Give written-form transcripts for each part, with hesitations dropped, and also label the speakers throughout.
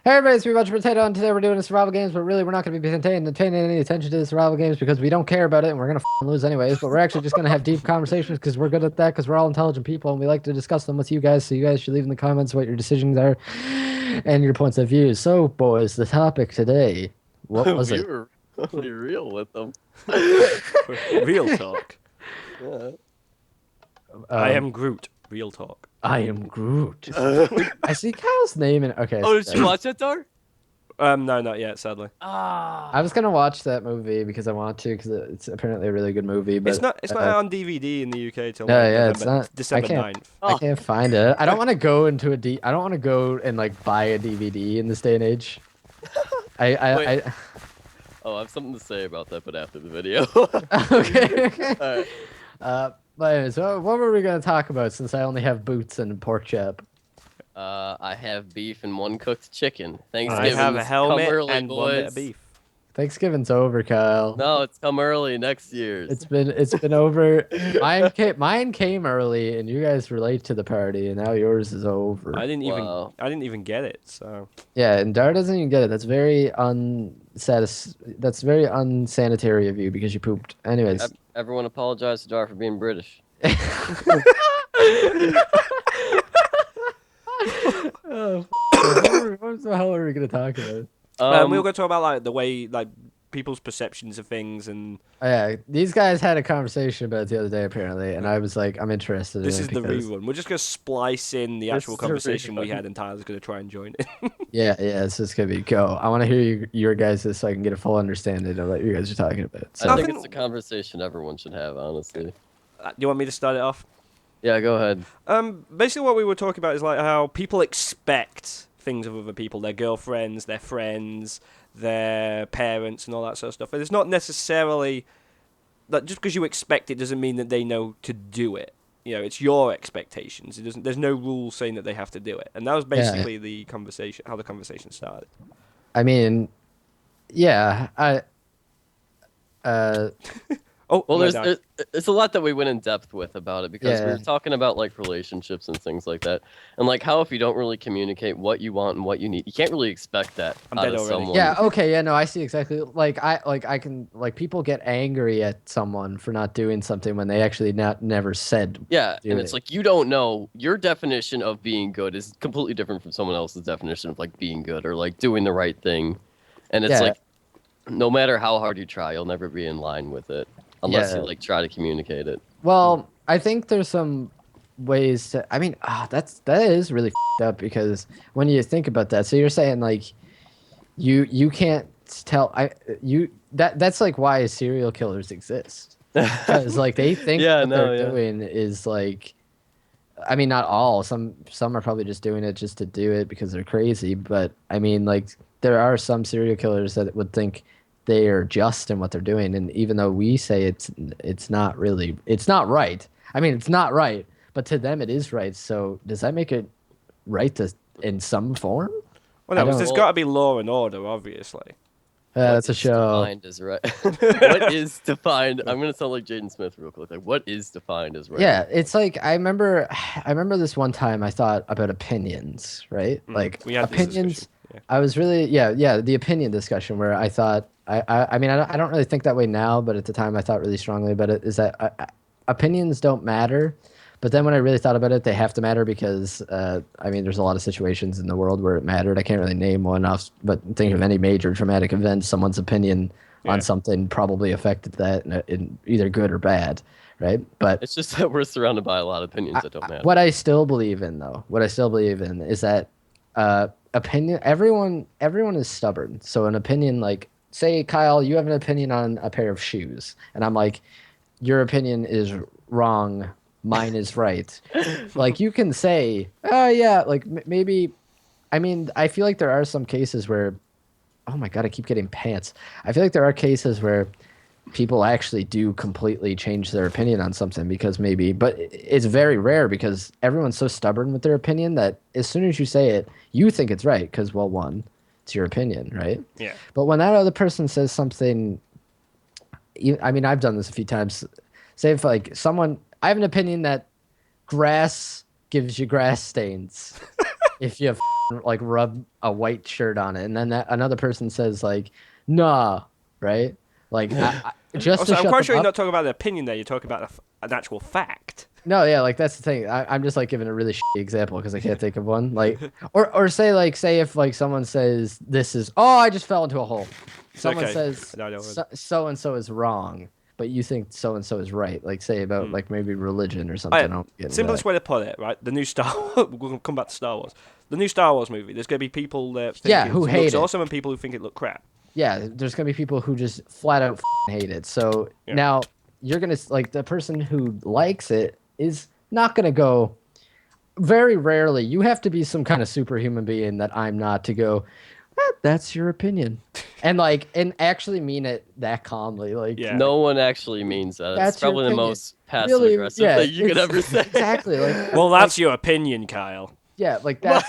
Speaker 1: Hey everybody, it's me, Bunch of Potato, and today we're doing a survival games, but really we're not going to be paying any attention to the survival games because we don't care about it and we're going to lose anyways, but we're actually just going to have deep conversations because we're good at that because we're all intelligent people and we like to discuss them with you guys, so you guys should leave in the comments what your decisions are and your points of view. So, boys, the topic today, what was
Speaker 2: We
Speaker 1: it?
Speaker 2: were really real with them.
Speaker 3: Real talk.
Speaker 2: Yeah.
Speaker 3: I
Speaker 1: Um,
Speaker 3: am Groot. Real talk.
Speaker 1: I am Groot. I see Kyle's name in, okay.
Speaker 2: Oh, did you watch that, Dar?
Speaker 3: No, not yet, sadly.
Speaker 1: I was going to watch that movie because I want to because it's apparently a really good movie,
Speaker 3: It's
Speaker 1: but...
Speaker 3: not. It's not out on DVD in the UK till
Speaker 1: No,
Speaker 3: like
Speaker 1: yeah, it's
Speaker 3: November,
Speaker 1: not.
Speaker 3: December 9th.
Speaker 1: I
Speaker 2: Oh,
Speaker 1: can't find it. I don't want to go into a D. I don't want to go and like buy a DVD in this day and age. I
Speaker 2: wait.
Speaker 1: I
Speaker 2: Oh, I have something to say about that, but after the video.
Speaker 1: okay.
Speaker 2: All right.
Speaker 1: But anyways, so what were we gonna talk about since I only have boots and pork chop?
Speaker 2: I have beef and one cooked chicken.
Speaker 3: I
Speaker 2: Thanksgiving's
Speaker 3: have a helmet
Speaker 2: come early,
Speaker 3: and one bit
Speaker 2: boys.
Speaker 3: of beef.
Speaker 1: Thanksgiving's over, Kyle.
Speaker 2: No, it's come early next year's.
Speaker 1: It's been over. Mine came early, and you guys were late to the party, and now yours is over.
Speaker 2: Wow.
Speaker 3: I didn't even get it. So
Speaker 1: Yeah, and Dar doesn't even get it. That's very That's very unsanitary of you because you pooped. Anyways.
Speaker 2: Everyone apologize to Dar for being British.
Speaker 1: Oh, what the hell are we gonna talk about?
Speaker 3: we were going to talk about like the way like people's perceptions of things, and
Speaker 1: Oh, yeah, these guys had a conversation about it the other day apparently, and I was like, I'm interested
Speaker 3: this
Speaker 1: in
Speaker 3: is
Speaker 1: it
Speaker 3: the
Speaker 1: because
Speaker 3: rerun. We're just going to splice in the
Speaker 1: This
Speaker 3: actual
Speaker 1: is the
Speaker 3: conversation we
Speaker 1: rerun.
Speaker 3: had, and Tyler's going to try and join it.
Speaker 1: yeah, it's just gonna be go. I want to hear your guys' so I can get a full understanding of what you guys are talking about.
Speaker 2: I
Speaker 1: So,
Speaker 2: think
Speaker 3: Nothing-
Speaker 2: it's a conversation everyone should have, honestly.
Speaker 3: Do you want me to start it off?
Speaker 2: Yeah, go ahead.
Speaker 3: Basically, what we were talking about is like how people expect things of other people, their girlfriends, their friends, their parents, and all that sort of stuff. And it's not necessarily that just because you expect it doesn't mean that they know to do it. You know, it's your expectations. It doesn't. There's no rule saying that they have to do it. And that was basically the conversation, how the conversation started.
Speaker 1: I mean, yeah, uh,
Speaker 3: Oh,
Speaker 2: Well,
Speaker 3: no,
Speaker 2: there's a lot that we went in depth with about it because we
Speaker 1: Yeah.
Speaker 2: were talking about like relationships and things like that, and like how if you don't really communicate what you want and what you need, you can't really expect that
Speaker 3: I'm
Speaker 2: out
Speaker 3: dead
Speaker 2: of
Speaker 3: already.
Speaker 2: someone.
Speaker 1: yeah, okay, yeah, no, I see exactly. I can people get angry at someone for not doing something when they actually never said.
Speaker 2: Yeah,
Speaker 1: Do
Speaker 2: and it's
Speaker 1: it.
Speaker 2: like you don't know your definition of being good is completely different from someone else's definition of like being good or like doing the right thing, and it's
Speaker 1: Yeah.
Speaker 2: like no matter how hard you try, you'll never be in line with it unless
Speaker 1: Yeah.
Speaker 2: you like try to communicate it.
Speaker 1: Well, I think there's some ways to. I mean, that is really up because when you think about that, so you're saying like you can't tell that's like why serial killers exist because like they think
Speaker 2: Yeah,
Speaker 1: what
Speaker 2: no,
Speaker 1: they're
Speaker 2: yeah.
Speaker 1: doing is like. I mean, not all. Some are probably just doing it just to do it because they're crazy. But I mean, like there are some serial killers that would think they are just in what they're doing, and even though we say it's not really, it's not right. I mean, it's not right, but to them it is right. So does that make it right to in some form?
Speaker 3: Well,
Speaker 1: I
Speaker 3: no, 'cause
Speaker 1: don't-
Speaker 3: there's got to be law and order, obviously.
Speaker 2: What
Speaker 1: That's a
Speaker 2: is
Speaker 1: show.
Speaker 2: Defined as right. What is defined? I'm gonna sound like Jaden Smith real quick. Like, what is defined as right?
Speaker 1: Yeah, it's like I remember this one time I thought about opinions, right? Like
Speaker 3: We had this
Speaker 1: opinions.
Speaker 3: discussion, yeah.
Speaker 1: I was really yeah the opinion discussion where I thought I mean I don't really think that way now, but at the time I thought really strongly about it. Is that opinions don't matter, but then when I really thought about it, they have to matter because I mean there's a lot of situations in the world where it mattered. I can't really name one off, but think of any major traumatic event, someone's opinion
Speaker 3: Yeah.
Speaker 1: on something probably affected that in either good or bad, right? But
Speaker 2: It's just that we're surrounded by a lot of opinions that don't matter.
Speaker 1: what I still believe in, though, what I still believe in is that opinion. Everyone is stubborn. So an opinion, like say Kyle, you have an opinion on a pair of shoes, and I'm like, your opinion is wrong. Mine is right. Like you can say, oh yeah, like maybe. I mean, I feel like there are some cases where, oh my god, I keep getting pants. I feel like there are cases where people actually do completely change their opinion on something because maybe, but it's very rare because everyone's so stubborn with their opinion that as soon as you say it, you think it's right because, well, one, it's your opinion, right?
Speaker 3: Yeah.
Speaker 1: But when that other person says something, I mean, I've done this a few times. Say if like someone, I have an opinion that grass gives you grass stains if you like rub a white shirt on it, and then another person says like, nah, right? Like just
Speaker 3: Also,
Speaker 1: to
Speaker 3: I'm
Speaker 1: shut
Speaker 3: quite
Speaker 1: them
Speaker 3: sure you're
Speaker 1: up.
Speaker 3: not talking about an opinion there. You're talking about an actual fact.
Speaker 1: No, yeah, like that's the thing. I'm just like giving a really shitty example because I can't think of one. Like, or say if like someone says this is I just fell into a hole. Someone
Speaker 3: Okay.
Speaker 1: says
Speaker 3: No,
Speaker 1: so and so is wrong, but you think so and so is right. Like say about like maybe religion or something.
Speaker 3: Alright,
Speaker 1: I don't get into
Speaker 3: simplest
Speaker 1: that.
Speaker 3: way to put it, right? The new Star we'll come back to Star Wars. The new Star Wars movie. There's going to be people that think
Speaker 1: Yeah,
Speaker 3: it
Speaker 1: who
Speaker 3: looks
Speaker 1: hate it.
Speaker 3: awesome and people who think it look crap.
Speaker 1: Yeah, there's gonna be people who just flat out hate it. So
Speaker 3: Yeah.
Speaker 1: now you're gonna like the person who likes it is not gonna go. Very rarely, you have to be some kind of superhuman being that I'm not to go. That's your opinion, and like and actually mean it that calmly. Like
Speaker 3: Yeah.
Speaker 2: No one actually means that. It's
Speaker 1: that's your
Speaker 2: probably the
Speaker 1: opinion.
Speaker 2: most passive
Speaker 1: Really,
Speaker 2: aggressive
Speaker 1: yeah,
Speaker 2: thing you could
Speaker 1: it's-
Speaker 2: ever say.
Speaker 1: Exactly. Like
Speaker 3: Well, that's your opinion, Kyle.
Speaker 1: yeah, like that's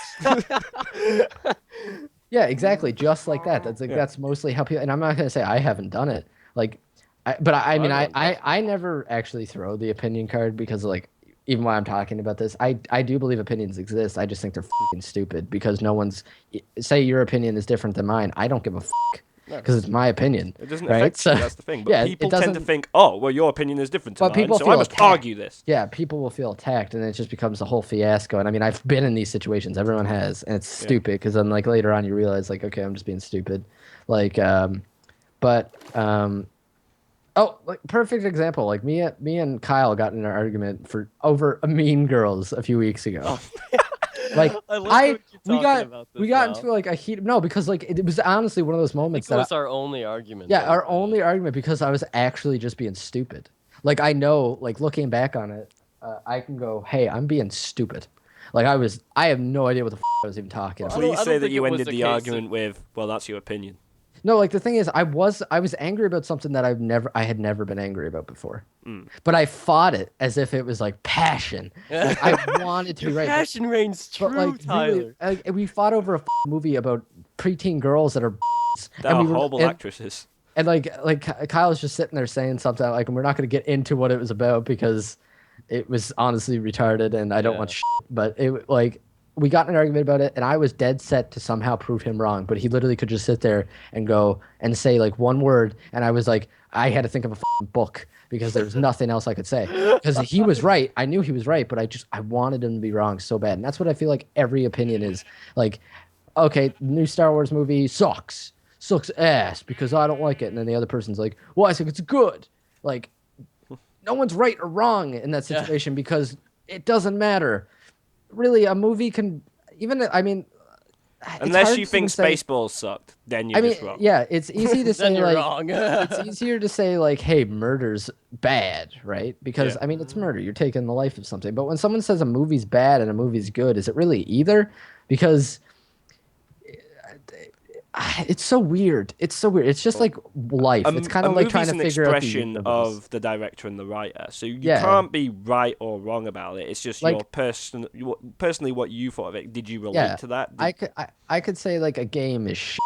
Speaker 1: yeah, exactly. Just like that. That's like
Speaker 3: Yeah.
Speaker 1: that's mostly how people. And I'm not gonna say I haven't done it. Like, I mean I never actually throw the opinion card because like even while I'm talking about this, I do believe opinions exist. I just think they're fucking stupid because no one's say your opinion is different than mine. I don't give a fuck because it's my opinion.
Speaker 3: It doesn't
Speaker 1: right?
Speaker 3: affect
Speaker 1: So
Speaker 3: you. That's the thing. But
Speaker 1: yeah,
Speaker 3: people
Speaker 1: it
Speaker 3: tend to
Speaker 1: doesn't.
Speaker 3: think, oh, well, your opinion is different to
Speaker 1: But
Speaker 3: mine,
Speaker 1: people
Speaker 3: so
Speaker 1: feel
Speaker 3: I must
Speaker 1: attacked.
Speaker 3: argue this.
Speaker 1: Yeah, people will feel attacked, and it just becomes a whole fiasco. And I mean, I've been in these situations. Everyone has, and it's stupid because then, like later on, you realize, like, okay, I'm just being stupid. Like, but oh, like perfect example. Like me and Kyle got in an argument for over a Mean Girls a few weeks ago. Like
Speaker 2: I love how we keep
Speaker 1: we
Speaker 2: talking
Speaker 1: got
Speaker 2: about
Speaker 1: we
Speaker 2: this
Speaker 1: got
Speaker 2: now.
Speaker 1: into like a heat. No, because like it was honestly one of those
Speaker 2: I think
Speaker 1: moments
Speaker 2: it was our only argument.
Speaker 1: yeah,
Speaker 2: that
Speaker 1: our
Speaker 2: we've had.
Speaker 1: only argument because I was actually just being stupid. Like I know, like looking back on it, I can go, "Hey, I'm being stupid." Like I have no idea what the I was even talking
Speaker 2: Well,
Speaker 1: about.
Speaker 2: I don't-
Speaker 3: Please say that
Speaker 2: think
Speaker 3: you
Speaker 2: it was
Speaker 3: ended
Speaker 2: a
Speaker 3: the
Speaker 2: case of-
Speaker 3: argument with, well, that's your opinion.
Speaker 1: No, like the thing is, I was angry about something that I had never been angry about before. But I fought it as if it was like passion. Like I wanted to be right.
Speaker 2: Passion reigns true,
Speaker 1: But like
Speaker 2: Tyler.
Speaker 1: really, like, we fought over a movie about preteen girls that are
Speaker 3: They are horrible
Speaker 1: and,
Speaker 3: actresses.
Speaker 1: and Kyle's just sitting there saying something like, and we're not going to get into what it was about because it was honestly retarded, and I don't want shit. But it like we got in an argument about it, and I was dead set to somehow prove him wrong. But he literally could just sit there and go and say like one word, and I was like, I had to think of a book because there was nothing else I could say because he was right. I knew he was right, but I wanted him to be wrong so bad, and that's what I feel like every opinion is like. Okay, new Star Wars movie sucks ass because I don't like it, and then the other person's like, well, I think it's good. Like, no one's right or wrong in that situation because it doesn't matter. Really, a movie can even. I mean, it's
Speaker 3: Unless
Speaker 1: hard
Speaker 3: you
Speaker 1: to
Speaker 3: think
Speaker 1: even say-
Speaker 3: Spaceballs sucked, then you're
Speaker 1: I mean,
Speaker 3: just wrong.
Speaker 1: yeah, it's easy to say
Speaker 2: Then you're
Speaker 1: like
Speaker 2: wrong.
Speaker 1: it's easier to say like, hey, murder's bad, right? Because
Speaker 3: Yeah.
Speaker 1: I mean, it's murder. You're taking the life of something. But when someone says a movie's bad and a movie's good, is it really either? Because it's so weird. It's so weird. It's just like life. It's kind of like trying to
Speaker 3: movie's
Speaker 1: figure
Speaker 3: an
Speaker 1: out the
Speaker 3: expression
Speaker 1: universe.
Speaker 3: of the director and the writer, so you
Speaker 1: Yeah.
Speaker 3: can't be right or wrong about it. It's just
Speaker 1: Like-
Speaker 3: your personally what you thought of it. Did you relate
Speaker 1: Yeah,
Speaker 3: to that?
Speaker 1: I could say like a game is shit,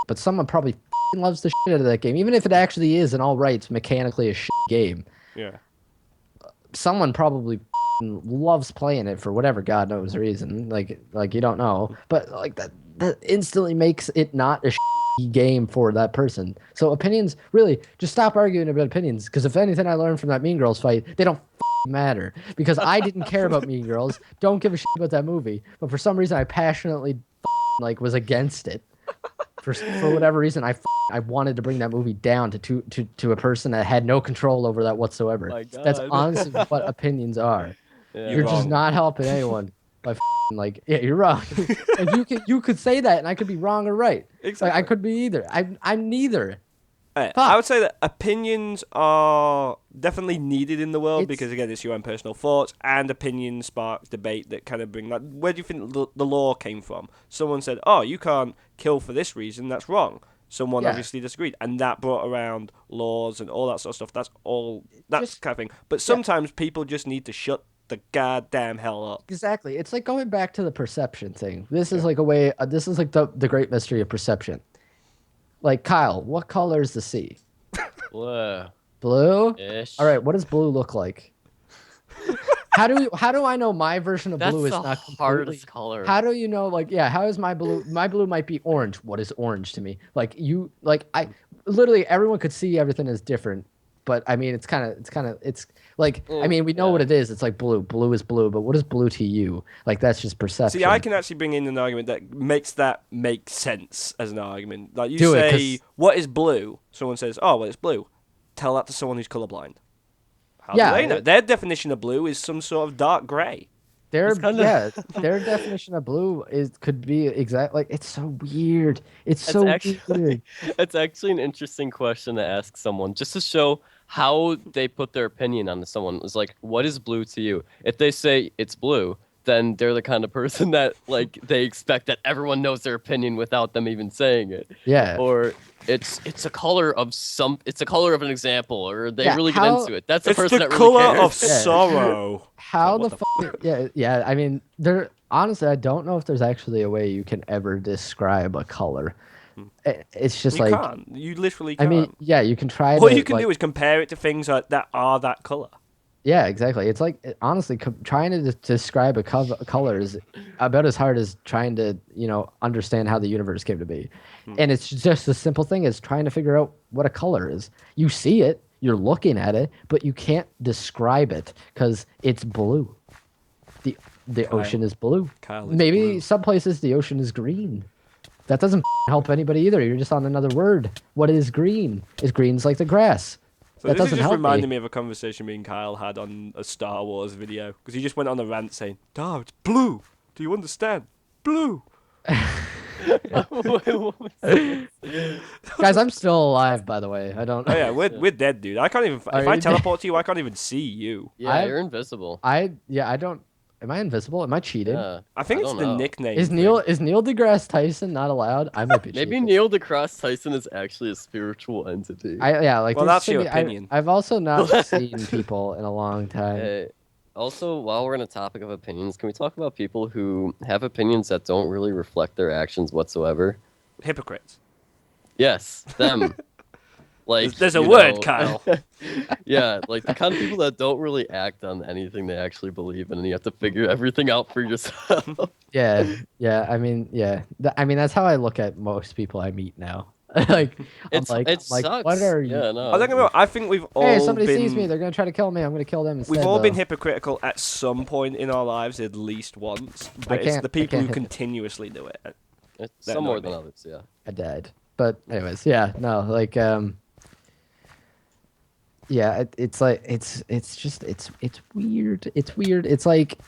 Speaker 1: but someone probably loves the shit out of that game, even if it actually is an all right mechanically a shit game.
Speaker 3: Yeah.
Speaker 1: Someone probably loves playing it for whatever God knows reason. Like you don't know, but like that instantly makes it not a shitty game for that person. So opinions, really, just stop arguing about opinions. Because if anything I learned from that Mean Girls fight, they don't matter. Because I didn't care about Mean Girls, don't give a shit about that movie. But for some reason, I passionately like was against it. For whatever reason, I wanted to bring that movie down to a person that had no control over that whatsoever.
Speaker 2: My
Speaker 1: That's
Speaker 2: God.
Speaker 1: honestly what opinions are.
Speaker 2: Yeah.
Speaker 1: You're just
Speaker 3: wrong.
Speaker 1: not helping anyone by like, yeah, you're wrong. Like you could say that, and I could be wrong or right. Like, I
Speaker 3: Exactly.
Speaker 1: could be either. I'm neither.
Speaker 3: I would say that opinions are definitely needed in the world
Speaker 1: It's-
Speaker 3: because again, it's your own personal thoughts, and opinions spark debate that kind of bring like, where do you think the law came from? Someone said, "Oh, you can't kill for this reason. That's wrong." Someone
Speaker 1: Yeah.
Speaker 3: obviously disagreed, and that brought around laws and all that sort of stuff. That's all that
Speaker 1: Just-
Speaker 3: kind of thing. But sometimes people just need to shut the goddamn hell up.
Speaker 1: Exactly. It's like going back to the perception thing. This is like a way. This is like the great mystery of perception. Like Kyle, what color is the sea?
Speaker 2: Bleh.
Speaker 1: Blue.
Speaker 2: Ish.
Speaker 1: All right. What does blue look like? how do I know my version of
Speaker 2: That's
Speaker 1: blue is
Speaker 2: the
Speaker 1: not
Speaker 2: hardest
Speaker 1: completely?
Speaker 2: color.
Speaker 1: How do you know, like, yeah, how is my blue? My blue might be orange. What is orange to me? Like I literally everyone could see everything is different, but I mean, it's like, I mean, we know what
Speaker 2: Yeah.
Speaker 1: it is. It's like blue. Blue is blue, but what is blue to you? Like, that's just perception.
Speaker 3: See, I can actually bring in an argument that makes that make sense as an argument. Like you
Speaker 1: Do it,
Speaker 3: say,
Speaker 1: 'cause-
Speaker 3: "What is blue?" Someone says, "Oh, well, it's blue." Tell that to someone who's colorblind. How do
Speaker 1: Yeah,
Speaker 3: they know? Their definition of blue is some sort of dark gray.
Speaker 1: Their
Speaker 2: It's kinda-
Speaker 1: yeah, their definition of blue is could be exact. Like, it's so weird. It's
Speaker 2: It's
Speaker 1: so
Speaker 2: actually
Speaker 1: weird.
Speaker 2: it's actually an interesting question to ask someone just to show how they put their opinion on someone. It's like, what is blue to you? If they say it's blue, then they're the kind of person that like they expect that everyone knows their opinion without them even saying it.
Speaker 1: Yeah.
Speaker 2: Or it's a color of it's a color of an example, or they
Speaker 1: Yeah,
Speaker 2: really get
Speaker 1: how-
Speaker 2: into it. That's the
Speaker 3: It's
Speaker 2: person
Speaker 3: the
Speaker 2: that really
Speaker 3: color of
Speaker 2: cares.
Speaker 1: Yeah.
Speaker 3: sorrow.
Speaker 1: How
Speaker 3: What
Speaker 1: the fuck? Yeah. I mean, honestly, I don't know if there's actually a way you can ever describe a color. It's just
Speaker 3: You
Speaker 1: like,
Speaker 3: can't. You literally
Speaker 1: I
Speaker 3: can't.
Speaker 1: mean, yeah, you can try
Speaker 3: All
Speaker 1: to,
Speaker 3: you can
Speaker 1: like,
Speaker 3: do is compare it to things that are that color.
Speaker 1: yeah, exactly. It's like, honestly, trying to describe a color is about as hard as trying to, understand how the universe came to be. And it's just a simple thing as trying to figure out what a color is. You see it, you're looking at it, but you can't describe it because it's blue. The ocean is blue.
Speaker 3: Kyle is
Speaker 1: Maybe
Speaker 3: blue.
Speaker 1: some places the ocean is green. That doesn't help anybody either. You're just on another word. What is green? Is green's like the grass.
Speaker 3: So
Speaker 1: That
Speaker 3: this is
Speaker 1: doesn't
Speaker 3: just
Speaker 1: help
Speaker 3: reminding
Speaker 1: me.
Speaker 3: me of a conversation me and Kyle had on a Star Wars video because he just went on a rant saying, "Dar, it's blue. Do you understand? Blue."
Speaker 1: Guys, I'm still alive, by the way. I don't.
Speaker 3: Oh yeah, we're dead, dude. I can't even. If
Speaker 1: Are
Speaker 3: I
Speaker 1: you dead?
Speaker 3: teleport to you, I can't even see you.
Speaker 2: Yeah,
Speaker 1: I-
Speaker 2: you're invisible.
Speaker 1: I don't. Am I invisible? Am I cheating?
Speaker 2: Yeah,
Speaker 3: I think it's
Speaker 2: don't
Speaker 3: the
Speaker 2: know.
Speaker 3: nickname.
Speaker 1: Is
Speaker 3: thing.
Speaker 1: Neil deGrasse Tyson not allowed? I might be
Speaker 2: Maybe
Speaker 1: cheating.
Speaker 2: Neil deGrasse Tyson is actually a spiritual entity.
Speaker 1: Like,
Speaker 3: Well,
Speaker 1: there
Speaker 3: that's
Speaker 1: should
Speaker 3: your
Speaker 1: be-
Speaker 3: opinion.
Speaker 1: I've also not seen people in a long time.
Speaker 2: Also, while we're on a topic of opinions, can we talk about people who have opinions that don't really reflect their actions whatsoever?
Speaker 3: Hypocrites.
Speaker 2: Yes, them. Like,
Speaker 3: There's a
Speaker 2: you
Speaker 3: word,
Speaker 2: know,
Speaker 3: Kyle.
Speaker 2: Yeah, like the kind of people that don't really act on anything they actually believe in, and you have to figure everything out for yourself.
Speaker 1: Yeah. I mean, yeah. I mean, that's how I look at most people I meet now. Like,
Speaker 2: It sucks.
Speaker 1: what are you?
Speaker 2: Yeah, no.
Speaker 3: I don't get me wrong, I think we've all
Speaker 1: Hey, somebody
Speaker 3: been.
Speaker 1: sees me, they're gonna try to kill me. I'm gonna kill them instead.
Speaker 3: We've all been
Speaker 1: though.
Speaker 3: hypocritical at some point in our lives, at least once.
Speaker 1: I
Speaker 3: But it's
Speaker 1: can't-
Speaker 3: the
Speaker 1: I
Speaker 3: people
Speaker 1: can't
Speaker 3: who
Speaker 1: hit it.
Speaker 3: continuously do it.
Speaker 2: It's
Speaker 3: That
Speaker 2: some more
Speaker 3: annoyed
Speaker 2: than
Speaker 3: me.
Speaker 2: others, yeah.
Speaker 1: I died. But anyways, yeah, no, like, yeah, it's like it's just it's weird. It's weird. It's like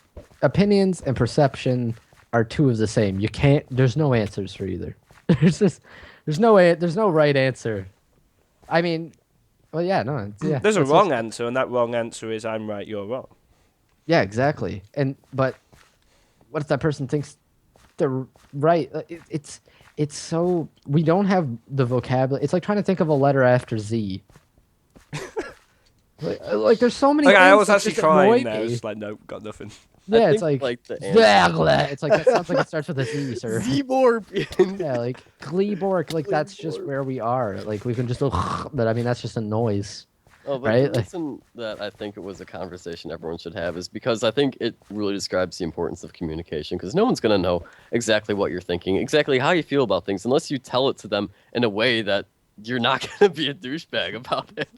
Speaker 1: opinions and perception are two of the same. You can't. There's no answers for either. There's no way. There's no right answer. I mean, well, yeah, no, yeah.
Speaker 3: There's a
Speaker 1: that's
Speaker 3: wrong
Speaker 1: just-
Speaker 3: answer, and that wrong answer is I'm right, you're wrong.
Speaker 1: Yeah, exactly. But what if that person thinks they're right? It's so we don't have the vocabulary. It's like trying to think of a letter after Z. like there's so many.
Speaker 3: Like, I
Speaker 1: things
Speaker 3: was
Speaker 1: that
Speaker 3: actually
Speaker 1: just annoy
Speaker 3: trying there. I
Speaker 1: me.
Speaker 3: was just like, nope, got nothing.
Speaker 1: Yeah,
Speaker 2: I
Speaker 1: it's
Speaker 2: think,
Speaker 1: like
Speaker 2: the answer-
Speaker 1: it's like that sounds like it starts with a Z, sir.
Speaker 2: Zeborg.
Speaker 1: Yeah, like Gleeborg, like that's just
Speaker 2: Gleeborg.
Speaker 1: where we are. Like we can just go, but I mean that's just a noise.
Speaker 2: Oh, but
Speaker 1: Right?
Speaker 2: the reason that I think it was a conversation everyone should have is because I think it really describes the importance of communication. Because no one's gonna know exactly what you're thinking, exactly how you feel about things, unless you tell it to them in a way that you're not gonna be a douchebag about it.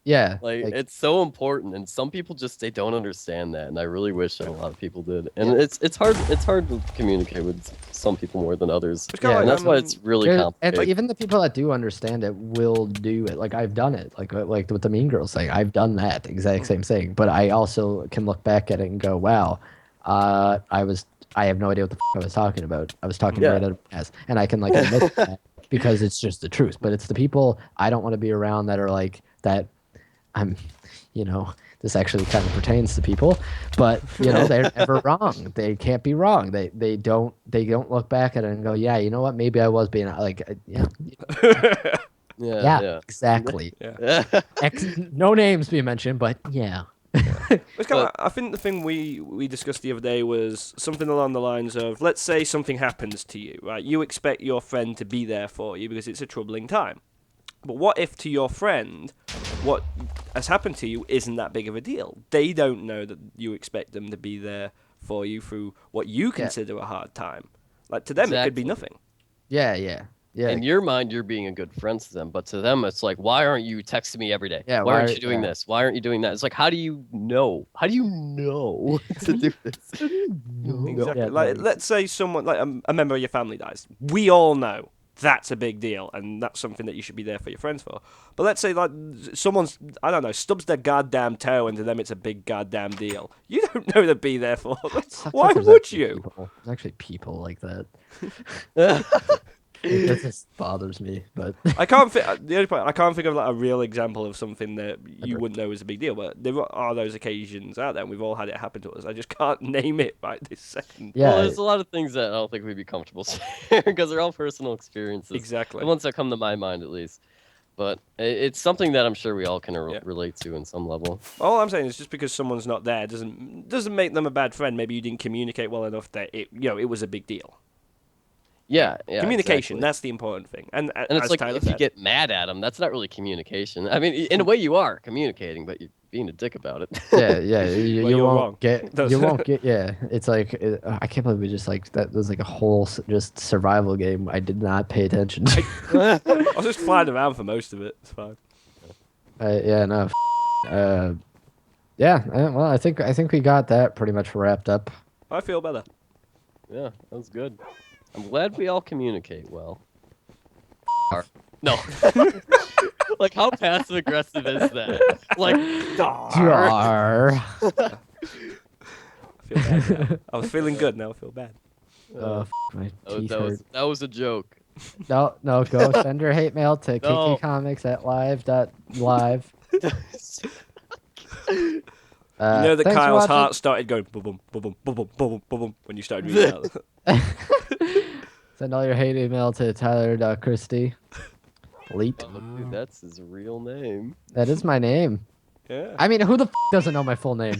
Speaker 1: Yeah.
Speaker 2: Like it's so important, and some people just they don't understand that, and I really wish that a lot of people did. And it's hard to communicate with some people more than others,
Speaker 3: It's kinda
Speaker 1: Yeah,
Speaker 2: and
Speaker 3: like,
Speaker 2: that's why it's really
Speaker 1: and
Speaker 2: complicated.
Speaker 1: even the people that do understand it will do it. Like I've done it. Like with the Mean Girls thing, I've done that exact same thing. But I also can look back at it and go, wow, I have no idea what the I was talking about. I was talking
Speaker 2: Yeah.
Speaker 1: right out of my ass, and I can like admit that because it's just the truth. But it's the people I don't want to be around that are like that. This actually kind of pertains to people, but they're never wrong. They can't be wrong. They don't look back at it and go, yeah, you know what? Maybe I was being like, yeah,
Speaker 2: Yeah.
Speaker 1: exactly.
Speaker 3: Yeah.
Speaker 1: No names being mentioned, but yeah.
Speaker 3: It's kind of, I think the thing we discussed the other day was something along the lines of, let's say something happens to you, right? You expect your friend to be there for you because it's a troubling time. But what if to your friend, what has happened to you isn't that big of a deal? They don't know that you expect them to be there for you through what you consider a hard time. Like, to them, it could be nothing.
Speaker 1: Yeah, yeah. Yeah.
Speaker 2: In your mind, you're being a good friend to them, but to them, it's like, why aren't you texting me every day?
Speaker 1: Yeah,
Speaker 2: why aren't you doing this? Why aren't you doing that? It's like, how do you know? How do you know to do this?
Speaker 3: Exactly.
Speaker 1: Yeah,
Speaker 3: Like,
Speaker 1: no.
Speaker 3: let's say someone, like a member of your family dies. We all know that's a big deal, and that's something that you should be there for your friends for. But let's say, like, someone's, I don't know, stubs their goddamn toe, and to them it's a big goddamn deal. You don't know to be there for them. Why would you?
Speaker 1: There's actually people like that. It just bothers me, but
Speaker 3: I can't the only point, I can't think of like a real example of something that you wouldn't know is a big deal, but there are those occasions out there, and we've all had it happen to us. I just can't name it right this second.
Speaker 1: yeah,
Speaker 2: Well, there's a lot of things that I don't think we'd be comfortable sharing because they're all personal experiences.
Speaker 3: Exactly.
Speaker 2: The ones that come to my mind, at least. But it's something that I'm sure we all can relate to in some level.
Speaker 3: All I'm saying is just because someone's not there doesn't make them a bad friend. Maybe you didn't communicate well enough that it was a big deal.
Speaker 2: Yeah,
Speaker 3: Communication,
Speaker 2: exactly.
Speaker 3: that's the important thing. And
Speaker 2: it's
Speaker 3: as
Speaker 2: like
Speaker 3: Tyler
Speaker 2: if you
Speaker 3: said,
Speaker 2: get mad at them, that's not really communication. I mean, in a way, you are communicating, but you're being a dick about it.
Speaker 1: yeah, yeah. You,
Speaker 3: Well,
Speaker 1: you
Speaker 3: you're
Speaker 1: won't
Speaker 3: wrong.
Speaker 1: get. You won't get. Yeah, it's like I can't believe we just like that was like a whole just survival game. I did not pay attention to.
Speaker 3: I was just flying around for most of it. It's fine.
Speaker 1: Yeah, no. Yeah. Well, I think we got that pretty much wrapped up.
Speaker 3: I feel better.
Speaker 2: Yeah, that was good. I'm glad we all communicate well. No. Like, how passive aggressive is that? Like,
Speaker 1: Dar.
Speaker 3: I feel bad now. I was feeling good. Now I feel bad.
Speaker 1: My teeth hurt.
Speaker 2: that was a joke.
Speaker 1: No, go send your hate mail to
Speaker 2: No.
Speaker 1: kkcomics@live.live.
Speaker 3: You know that
Speaker 1: thanks for
Speaker 3: Kyle's
Speaker 1: watching.
Speaker 3: heart started going boom, boom, boom, boom, boom, boom, boom, boom when you started reading out.
Speaker 1: Send all your hate email to Tyler.Christie. Elite.
Speaker 2: Oh, dude, that's his real name.
Speaker 1: That is my name.
Speaker 3: Yeah.
Speaker 1: I mean, who the doesn't know my full name?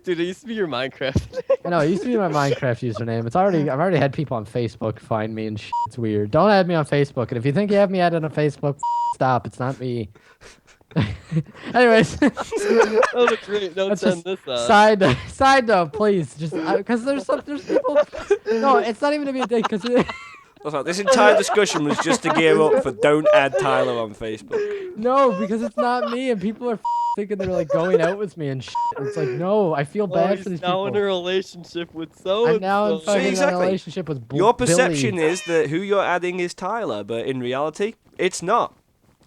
Speaker 2: Dude, it used to be your Minecraft.
Speaker 1: I know, it used to be my Minecraft username. I've already had people on Facebook find me and shit. It's weird. Don't add me on Facebook. And if you think you have me added on Facebook, stop. It's not me. Anyways.
Speaker 2: That was a great note to end this on.
Speaker 1: Side note, please. Just because there's people. No, it's not even to be a dick. Because
Speaker 3: This entire discussion was just to gear up for don't add Tyler on Facebook.
Speaker 1: no, because it's not me, and people are thinking they're like going out with me and shit. It's like no, I feel bad for these
Speaker 2: now
Speaker 1: people.
Speaker 2: in a relationship with so.
Speaker 1: I'm now in
Speaker 3: See,
Speaker 1: fucking
Speaker 3: exactly.
Speaker 1: a relationship with
Speaker 3: Your perception
Speaker 1: Billy.
Speaker 3: is that who you're adding is Tyler, but in reality, it's not.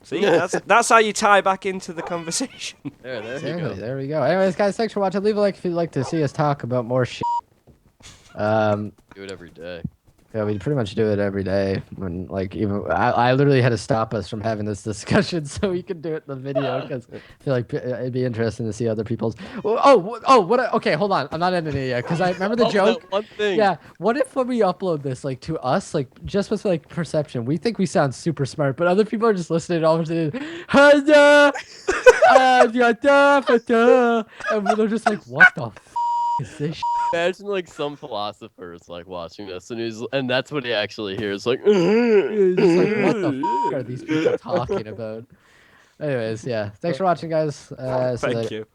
Speaker 3: See, that's how you tie back into the conversation.
Speaker 2: There you
Speaker 1: Exactly,
Speaker 2: go.
Speaker 1: there we go. Anyways, guys, thanks for watching. Leave a like if you'd like to see us talk about more shit.
Speaker 2: Do it every day.
Speaker 1: Yeah, we pretty much do it every day. When like even I literally had to stop us from having this discussion so we could do it in the video because I feel like it'd be interesting to see other people's. Okay, hold on. I'm not ending it yet because I remember the joke.
Speaker 2: That one thing.
Speaker 1: Yeah. What if when we upload this like to us, like just with like perception, we think we sound super smart, but other people are just listening all of it. And they're just like, what the is this?
Speaker 2: Imagine like some philosophers like watching this, and that's what he actually hears. Like,
Speaker 1: It's just like, what the are these people talking about? Anyways, yeah. Thanks for watching, guys. See you
Speaker 3: Thank
Speaker 1: later.
Speaker 3: you.